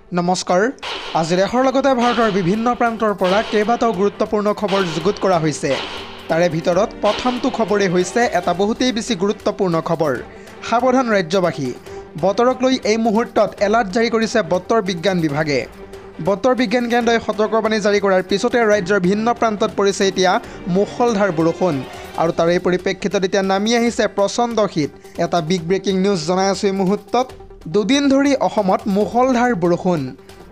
নমস্কাৰ। আজি দেশৰ লগতে ভাৰতৰ বিভিন্ন প্ৰান্তৰ পৰা কেইবাটাও গুৰুত্বপূৰ্ণ খবৰ যুগুত কৰা হৈছে। তাৰে ভিতৰত প্ৰথমটো খবৰেই হৈছে এটা বহুতেই বেছি গুৰুত্বপূৰ্ণ খবৰ। সাৱধান ৰাজ্যবাসী, বতৰক লৈ এই মুহূৰ্তত এলাৰ্ট জাৰি কৰিছে বতৰ বিজ্ঞান বিভাগে। বতৰ বিজ্ঞান কেন্দ্ৰই সতৰ্কবাণী জাৰি কৰাৰ পিছতে ৰাজ্যৰ ভিন্ন প্ৰান্তত পৰিছে এতিয়া মুষলধাৰ বৰষুণ। আৰু তাৰে পৰিপ্ৰেক্ষিতত এতিয়া নামি আহিছে প্ৰচণ্ড শীত। এটা বিগ ব্ৰেকিং নিউজ জনাই আছোঁ এই মুহূৰ্তত। দুদিন ধৰি অসমত মুষলধাৰ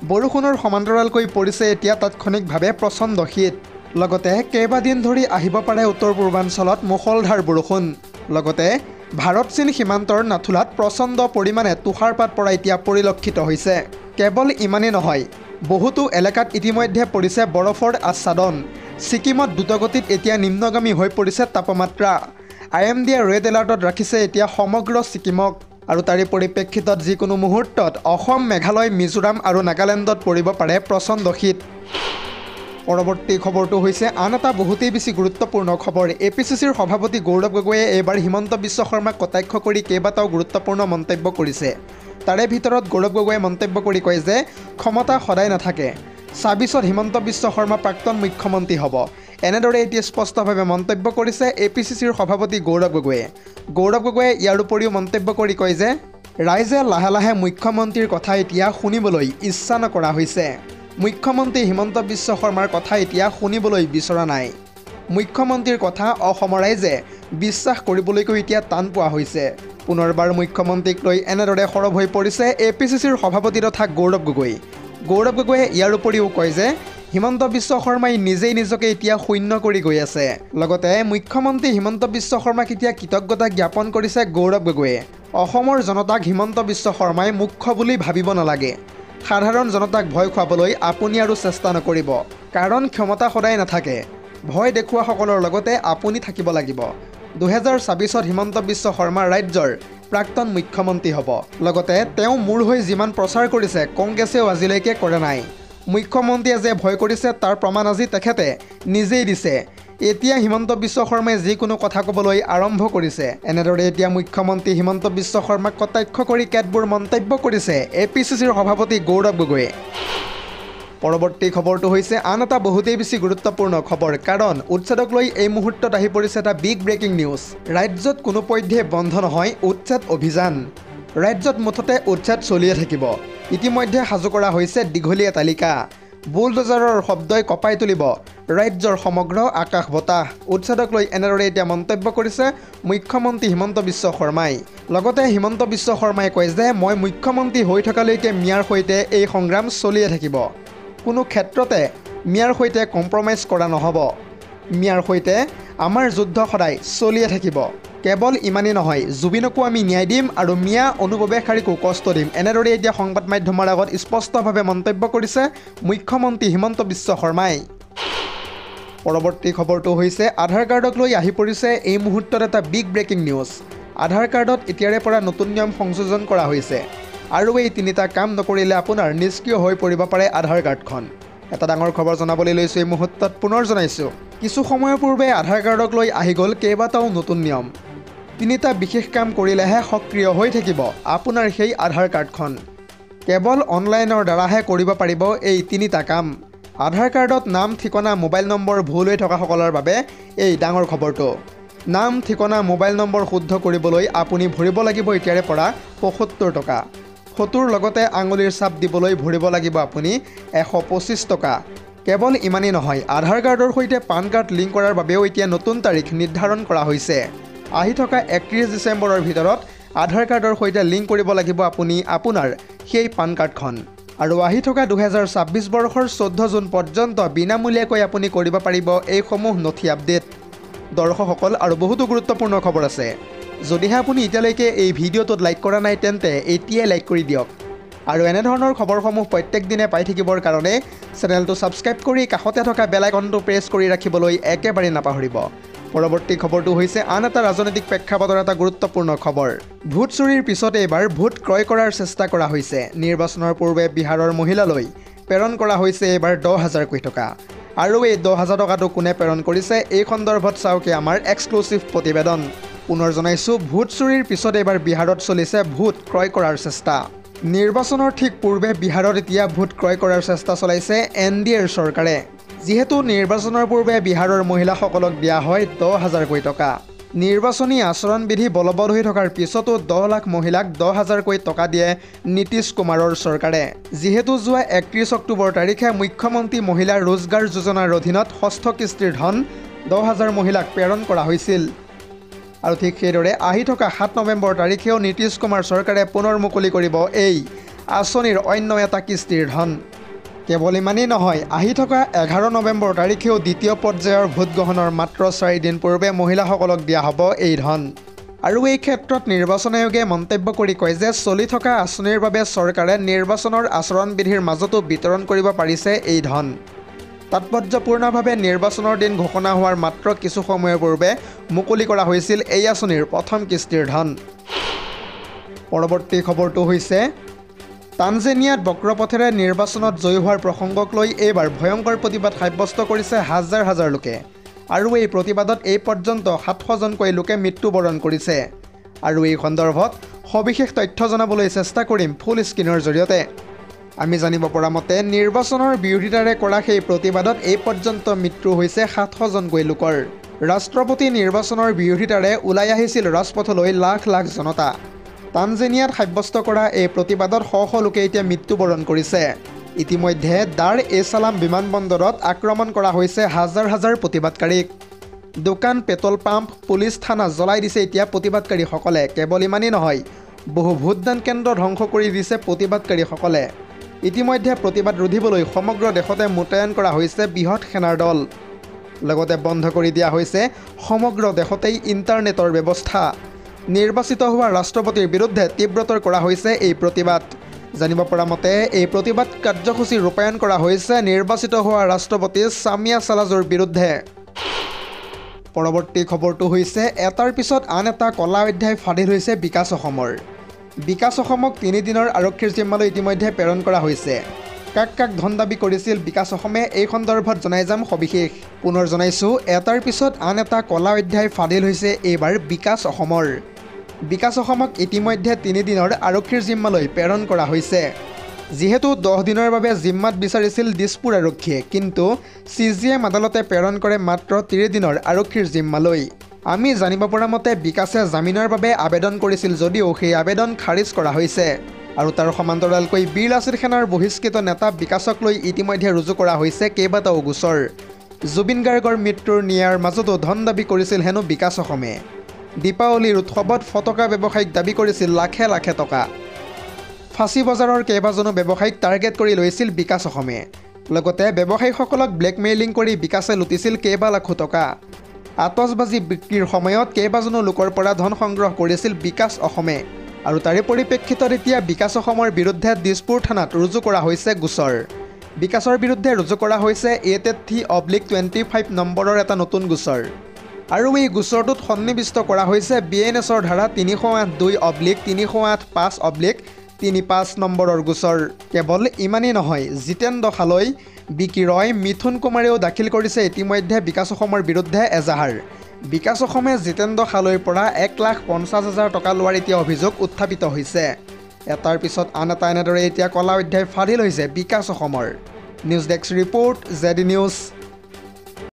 বৰষুণৰ সমান্তৰালকৈ পৰিছে এতিয়া তাৎক্ষণিকভাৱে প্ৰচণ্ড শীত। লগতে কেইবাদিন ধৰি আহিব পাৰে উত্তৰ পূৰ্বাঞ্চলত মুষলধাৰ বৰষুণ। লগতে ভাৰত চীন সীমান্তৰ নাথুলাত প্ৰচণ্ড পৰিমাণে তুষাৰপাত পৰা এতিয়া পৰিলক্ষিত হৈছে। কেৱল ইমানেই নহয়, বহুতো এলেকাত ইতিমধ্যে পৰিছে বৰফৰ আচ্ছাদন। ছিকিমত দ্ৰুতগতিত এতিয়া নিম্নগামী হৈ পৰিছে তাপমাত্ৰা। IMDয়ে ৰেড এলাৰ্টত ৰাখিছে এতিয়া সমগ্ৰ ছিকিমক। আৰু তাৰে পৰিপ্ৰেক্ষিতত যিকোনো মুহূৰ্তত অসম, মেঘালয়, মিজোৰাম আৰু নাগালেণ্ডত পৰিব পাৰে প্ৰচণ্ড শীত। পৰৱৰ্তী খবৰটো হৈছে আন এটা বহুতেই বেছি গুৰুত্বপূৰ্ণ খবৰ। APCCৰ সভাপতি গৌৰৱ গগৈয়ে এইবাৰ হিমন্ত বিশ্ব শৰ্মাক কটাক্ষ কৰি কেইবাটাও গুৰুত্বপূৰ্ণ মন্তব্য কৰিছে। তাৰে ভিতৰত গৌৰৱ গগৈয়ে মন্তব্য কৰি কয় যে ক্ষমতা সদায় নাথাকে। ২৬ত হিমন্ত বিশ্ব শৰ্মা প্ৰাক্তন মুখ্যমন্ত্ৰী হ'ব। এনেদৰে এতিয়া স্পষ্টভাৱে মন্তব্য কৰিছে APCCৰ সভাপতি গৌৰৱ গগৈয়ে। গৌৰৱ গগৈয়ে ইয়াৰ উপৰিও মন্তব্য কৰি কয় যে ৰাইজে লাহে লাহে মুখ্যমন্ত্ৰীৰ কথা এতিয়া শুনিবলৈ ইচ্ছা নকৰা হৈছে। মুখ্যমন্ত্ৰী হিমন্ত বিশ্ব শৰ্মাৰ কথা এতিয়া শুনিবলৈ বিচৰা নাই। মুখ্যমন্ত্ৰীৰ কথা অসমৰ ৰাইজে বিশ্বাস কৰিবলৈকো এতিয়া টান পোৱা হৈছে। পুনৰবাৰ মুখ্যমন্ত্ৰীক লৈ এনেদৰে সৰব হৈ পৰিছে APCCৰ সভাপতি তথা গৌৰৱ গগৈ। গৌৰৱ গগৈয়ে ইয়াৰ উপৰিও কয় যে হিমন্ত বিশ্ব শৰ্মাই নিজেই নিজকে এতিয়া শূন্য কৰি গৈ আছে। লগতে মুখ্যমন্ত্ৰী হিমন্ত বিশ্ব শৰ্মাক এতিয়া কৃতজ্ঞতা জ্ঞাপন কৰিছে গৌৰৱ গগৈয়ে। অসমৰ জনতাক হিমন্ত বিশ্ব শৰ্মাই মুখ্য বুলি ভাবিব নালাগে। সাধাৰণ জনতাক ভয় খুৱাবলৈ আপুনি আৰু চেষ্টা নকৰিব, কাৰণ ক্ষমতা সদায় নাথাকে। ভয় দেখুওৱাসকলৰ লগতে আপুনি থাকিব লাগিব। ২০২৬ত হিমন্ত বিশ্ব শৰ্মা ৰাজ্যৰ প্ৰাক্তন মুখ্যমন্ত্ৰী হ'ব। লগতে তেওঁ মূৰ হৈ যিমান প্ৰচাৰ কৰিছে কংগ্ৰেছেও আজিলৈকে কৰা নাই। মুখ্যমন্ত্ৰীয়ে যে ভয় কৰিছে তাৰ প্ৰমাণ আজি তেখেতে নিজেই দিছে। এতিয়া হিমন্ত বিশ্ব শৰ্মাই যিকোনো কথা ক'বলৈ আৰম্ভ কৰিছে। এনেদৰে এতিয়া মুখ্যমন্ত্ৰী হিমন্ত বিশ্ব শৰ্মাক কটাক্ষ কৰি কেতবোৰ মন্তব্য কৰিছে APCCৰ সভাপতি গৌৰৱ গগৈয়ে। পৰৱৰ্তী খবৰটো হৈছে আন এটা বহুতেই বেছি গুৰুত্বপূৰ্ণ খবৰ, কাৰণ উচ্ছেদক লৈ এই মুহূৰ্তত আহি পৰিছে এটা বিগ ব্ৰেকিং নিউজ। ৰাজ্যত কোনোপধ্যে বন্ধ নহয় উচ্ছেদ অভিযান। ৰাজ্যত মুঠতে উচ্ছেদ চলিয়ে থাকিব। ইতিমধ্যে সাজু কৰা হৈছে দীঘলীয়া তালিকা। বুলডোজাৰৰ শব্দই কঁপাই তুলিব ৰাজ্যৰ সমগ্ৰ আকাশ বতাহ। উচ্ছেদক লৈ এনেদৰে এতিয়া মন্তব্য কৰিছে মুখ্যমন্ত্ৰী হিমন্ত বিশ্ব শৰ্মাই। লগতে হিমন্ত বিশ্ব শৰ্মাই কয় যে মই মুখ্যমন্ত্ৰী হৈ থকালৈকে মিয়াৰ সৈতে এই সংগ্ৰাম চলিয়ে থাকিব। কোনো ক্ষেত্ৰতে মিয়াৰ সৈতে কম্প্ৰমাইজ কৰা নহ'ব। মিয়াৰ সৈতে আমাৰ যুদ্ধ সদায় চলিয়ে থাকিব। কেৱল ইমানেই নহয়, জুবিনকো আমি ন্যায় দিম আৰু মিয়া অনুপ্ৰৱেশকাৰীকো কষ্ট দিম। এনেদৰে এতিয়া সংবাদ মাধ্যমৰ আগত স্পষ্টভাৱে মন্তব্য কৰিছে মুখ্যমন্ত্ৰী হিমন্ত বিশ্ব শৰ্মাই। পৰৱৰ্তী খবৰটো হৈছে আধাৰ কাৰ্ডক লৈ আহি পৰিছে এই মুহূৰ্তত এটা বিগ ব্ৰেকিং নিউজ। আধাৰ কাৰ্ডত এতিয়াৰে পৰা নতুন নিয়ম সংযোজন কৰা হৈছে। আৰু এই তিনিটা কাম নকৰিলে আপোনাৰ নিষ্ক্ৰিয় হৈ পৰিব পাৰে আধাৰ কাৰ্ডখন। এটা ডাঙৰ খবৰ জনাবলৈ লৈছোঁ এই মুহূৰ্তত। পুনৰ জনাইছোঁ, কিছু সময়ৰ পূৰ্বে আধাৰ কাৰ্ডক লৈ আহি গ'ল কেইবাটাও নতুন নিয়ম। তিনিটা বিশেষ কাম কৰিলেহে সক্ৰিয় হৈ থাকিব আপোনাৰ সেই আধাৰ কাৰ্ডখন। কেৱল অনলাইনৰ দ্বাৰাহে কৰিব পাৰিব এই তিনিটা কাম। আধাৰ কাৰ্ডত নাম, ঠিকনা, মোবাইল নম্বৰ ভুল হৈ থকাসকলৰ বাবে এই ডাঙৰ খবৰটো। নাম, ঠিকনা, মোবাইল নম্বৰ শুদ্ধ কৰিবলৈ আপুনি ভৰিব লাগিব এতিয়াৰে পৰা ৭৫ টকা। ফটোৰ লগতে আঙুলিৰ ছাপ দিবলৈ ভৰিব লাগিব আপুনি ১২৫ টকা। কেৱল ইমানেই নহয়, আধাৰ কাৰ্ডৰ সৈতে পান কাৰ্ড লিংক কৰাৰ বাবেও এতিয়া নতুন তাৰিখ নিৰ্ধাৰণ কৰা হৈছে। আহি থকা ৩১ ডিচেম্বৰৰ ভিতৰত আধাৰ কাৰ্ডৰ সৈতে লিংক কৰিব লাগিব আপুনি আপোনাৰ সেই পান কাৰ্ডখন। আৰু আহি থকা ২০২৬ বৰ্ষৰ ১৪ জুন পৰ্যন্ত বিনামূলীয়াকৈ আপুনি কৰিব পাৰিব এইসমূহ নথি আপডেট। দৰ্শকসকল, আৰু বহুতো গুৰুত্বপূৰ্ণ খবৰ আছে। যদিহে আপুনি এতিয়ালৈকে এই ভিডিঅ'টোত লাইক কৰা নাই তেন্তে এতিয়াই লাইক কৰি দিয়ক। আৰু এনেধৰণৰ খবৰসমূহ প্ৰত্যেক দিনে পাই থাকিবৰ কাৰণে চেনেলটো ছাবস্ক্ৰাইব কৰি কাষতে থকা বেল আইকনটো প্ৰেছ কৰি ৰাখিবলৈ একেবাৰে নাপাহৰিব। পৰৱৰ্তী খবৰটো হৈছে আন এটা ৰাজনৈতিক প্ৰেক্ষাপটৰ এটা গুৰুত্বপূৰ্ণ খবৰ। ভোট চুৰিৰ পিছত এইবাৰ ভোট ক্ৰয় কৰাৰ চেষ্টা কৰা হৈছে। নিৰ্বাচনৰ পূৰ্বে বিহাৰৰ মহিলালৈ প্ৰেৰণ কৰা হৈছে এইবাৰ ১০,০০০ কোটি টকা। আৰু এই ১০,০০০ টকাটো কোনে প্ৰেৰণ কৰিছে এই সন্দৰ্ভত চাওকে আমাৰ এক্সক্লুচিভ প্ৰতিবেদন। পুনৰ জনাইছোঁ, ভোট চুৰিৰ পিছত এইবাৰ বিহাৰত চলিছে ভোট ক্ৰয় কৰাৰ চেষ্টা। নিৰ্বাচনৰ ঠিক পূৰ্বে বিহাৰত এতিয়া ভোট ক্ৰয় কৰাৰ চেষ্টা চলাইছে NDAৰ চৰকাৰে। যিহেতু নিৰ্বাচনৰ পূৰ্বে বিহাৰৰ মহিলাসকলক দিয়া হয় 10,000কৈ টকা। নিৰ্বাচনী আচৰণবিধি বলবৎ হৈ থকাৰ পিছতো 10 লাখ মহিলাক 10,000কৈ টকা দিয়ে নীতিশ কুমাৰৰ চৰকাৰে। যিহেতু যোৱা 31 অক্টোবৰ তাৰিখে মুখ্যমন্ত্ৰী মহিলা ৰোজগাৰ যোজনাৰ অধীনত ষষ্ঠ কিস্তিৰ ধন 10,000 মহিলাক প্ৰেৰণ কৰা হৈছিল। আৰু ঠিক সেইদৰে আহি থকা 7 নৱেম্বৰ তাৰিখেও নীতিশ কুমাৰ চৰকাৰে পুনৰ মুকলি কৰিব এই আঁচনিৰ অন্য এটা কিস্তিৰ ধন। কেৱল ইমানেই নহয়, আহি থকা 11 নৱেম্বৰ তাৰিখেও দ্বিতীয় পৰ্যায়ৰ ভোটগ্ৰহণৰ মাত্ৰ 4 দিন পূৰ্বে মহিলাসকলক দিয়া হ'ব এই ধন। আৰু এই ক্ষেত্ৰত নিৰ্বাচন আয়োগে মন্তব্য কৰি কয় যে চলি থকা আঁচনিৰ বাবে চৰকাৰে নিৰ্বাচনৰ আচৰণবিধিৰ মাজতো বিতৰণ কৰিব পাৰিছে এই ধন। তাৎপৰ্যপূৰ্ণভাৱে নিৰ্বাচনৰ দিন ঘোষণা হোৱাৰ মাত্ৰ কিছু সময়ৰ পূৰ্বে মুকলি কৰা হৈছিল এই আঁচনিৰ প্ৰথম কিস্তিৰ ধন। পৰৱৰ্তী খবৰটো হৈছে তানজেনিয়াত বক্ৰপথেৰে নিৰ্বাচনত জয়ী হোৱাৰ প্ৰসংগক লৈ এইবাৰ ভয়ংকৰ প্ৰতিবাদ সাব্যস্ত কৰিছে হাজাৰ হাজাৰ লোকে। আৰু এই প্ৰতিবাদত এই পৰ্যন্ত 700জনকৈ লোকে মৃত্যুবৰণ কৰিছে। আৰু এই সন্দৰ্ভত সবিশেষ তথ্য জনাবলৈ চেষ্টা কৰিম ফুল স্ক্ৰীনৰ জৰিয়তে। আমি জানিব পৰা মতে নিৰ্বাচনৰ বিৰোধিতাৰে কৰা সেই প্ৰতিবাদত এই পৰ্যন্ত মৃত্যু হৈছে 700জনকৈ লোকৰ। ৰাষ্ট্ৰপতি নিৰ্বাচনৰ বিৰোধিতাৰে ওলাই আহিছিল ৰাজপথলৈ লাখ লাখ জনতা। তানজেনিয়াত সাব্যস্ত কৰা এই প্ৰতিবাদত শ শ লোকে এতিয়া মৃত্যুবৰণ কৰিছে। ইতিমধ্যে দাৰ এছ ছালাম বিমানবন্দৰত আক্ৰমণ কৰা হৈছে হাজাৰ হাজাৰ প্ৰতিবাদকাৰীক। দোকান, পেট্ৰল পাম্প, পুলিচ থানা জ্বলাই দিছে এতিয়া প্ৰতিবাদকাৰীসকলে। কেৱল ইমানেই নহয়, বহু ভোটদান কেন্দ্ৰ ধ্বংস কৰি দিছে প্ৰতিবাদকাৰীসকলে। ইতিমধ্যে প্ৰতিবাদ ৰোধিবলৈ সমগ্ৰ দেশতে মোতায়েন কৰা হৈছে বৃহৎ সেনাৰ দল। লগতে বন্ধ কৰি দিয়া হৈছে সমগ্ৰ দেশতেই ইণ্টাৰনেটৰ ব্যৱস্থা। নিৰ্বাচিত হোৱা ৰাষ্ট্ৰপতিৰ বিৰুদ্ধে তীব্ৰতৰ কৰা হৈছে এই প্ৰতিবাদ। জানিব পৰা মতে এই প্ৰতিবাদ কাৰ্যসূচী ৰূপায়ণ কৰা হৈছে নিৰ্বাচিত হোৱা ৰাষ্ট্ৰপতি ছামিয়া ছালাজৰ বিৰুদ্ধে। পৰৱৰ্তী খবৰটো হৈছে এটাৰ পিছত আন এটা কলা অধ্যায় ফাদিল হৈছে বিকাশ অসমৰ। বিকাশ অসমক 3 দিনৰ আৰক্ষীৰ জিম্মালৈ ইতিমধ্যে প্ৰেৰণ কৰা হৈছে। কাক কাক ধন দাবী কৰিছিল বিকাশ অসমে, এই সন্দৰ্ভত জনাই যাম সবিশেষ। পুনৰ জনাইছোঁ, এটাৰ পিছত আন এটা কলা অধ্যায় ফাদিল হৈছে এইবাৰ বিকাশ অসমৰ। বিকাশ অসমক ইতিমধ্যে 3 দিনৰ আৰক্ষীৰ জিম্মালৈ প্ৰেৰণ কৰা হৈছে। যিহেতু 10 দিনৰ বাবে জিম্মাত বিচাৰিছিল দিছপুৰ আৰক্ষীয়ে, কিন্তু CGM আদালতে প্ৰেৰণ কৰে মাত্ৰ 30 দিনৰ আৰক্ষীৰ জিম্মালৈ। আমি জানিব পৰা মতে বিকাশে জামিনৰ বাবে আবেদন কৰিছিল যদিও সেই আবেদন খাৰিজ কৰা হৈছে। আৰু তাৰ সমান্তৰালকৈ বীৰ লাচিত সেনাৰ বহিষ্কৃত নেতা বিকাশক লৈ ইতিমধ্যে ৰুজু কৰা হৈছে কেইবাটাও গোচৰ। জুবিন গাৰ্গৰ মৃত্যুৰ ন্যায়ৰ মাজতো ধন দাবী কৰিছিল হেনো বিকাশ অসমে। দীপাৱলীৰ উৎসৱত ফটকা ব্যৱসায়ীক দাবী কৰিছিল লাখে লাখে টকা। ফাঁচী বজাৰৰ কেইবাজনো ব্যৱসায়ীক টাৰ্গেট কৰি লৈছিল বিকাশ অসমে। লগতে ব্যৱসায়ীসকলক ব্লেকমেইলিং কৰি বিকাশে লুটিছিল কেইবা লাখো টকা। আতচবাজি বিক্ৰীৰ সময়ত কেইবাজনো লোকৰ পৰা ধন সংগ্ৰহ কৰিছিল বিকাশ অসমে। আৰু তাৰে পৰিপ্ৰেক্ষিতত এতিয়া বিকাশ অসমৰ বিৰুদ্ধে দিছপুৰ থানাত ৰুজু কৰা হৈছে গোচৰ। বিকাশৰ বিৰুদ্ধে ৰুজু কৰা হৈছে 880/25 নম্বৰৰ এটা নতুন গোচৰ। আৰু এই গোচৰটোত সন্নিৱিষ্ট কৰা হৈছে BNSৰ ধাৰা 308-2/308-5/35 নম্বৰৰ গোচৰ। কেৱল ইমানেই নহয়, জিতেন্দ্ৰ হালৈ, বিকি ৰয়, মিথুন কুমাৰেও দাখিল কৰিছে ইতিমধ্যে বিকাশ অসমৰ বিৰুদ্ধে এজাহাৰ। বিকাশ অসমে জিতেন্দ্ৰ হালৈৰ পৰা 1,50,000 টকা লোৱাৰ এতিয়া অভিযোগ উত্থাপিত হৈছে। এটাৰ পিছত আন এটা এনেদৰে এতিয়া কলা অধ্যায় ফাদিল হৈছে বিকাশ অসমৰ। News desk report, ZD news.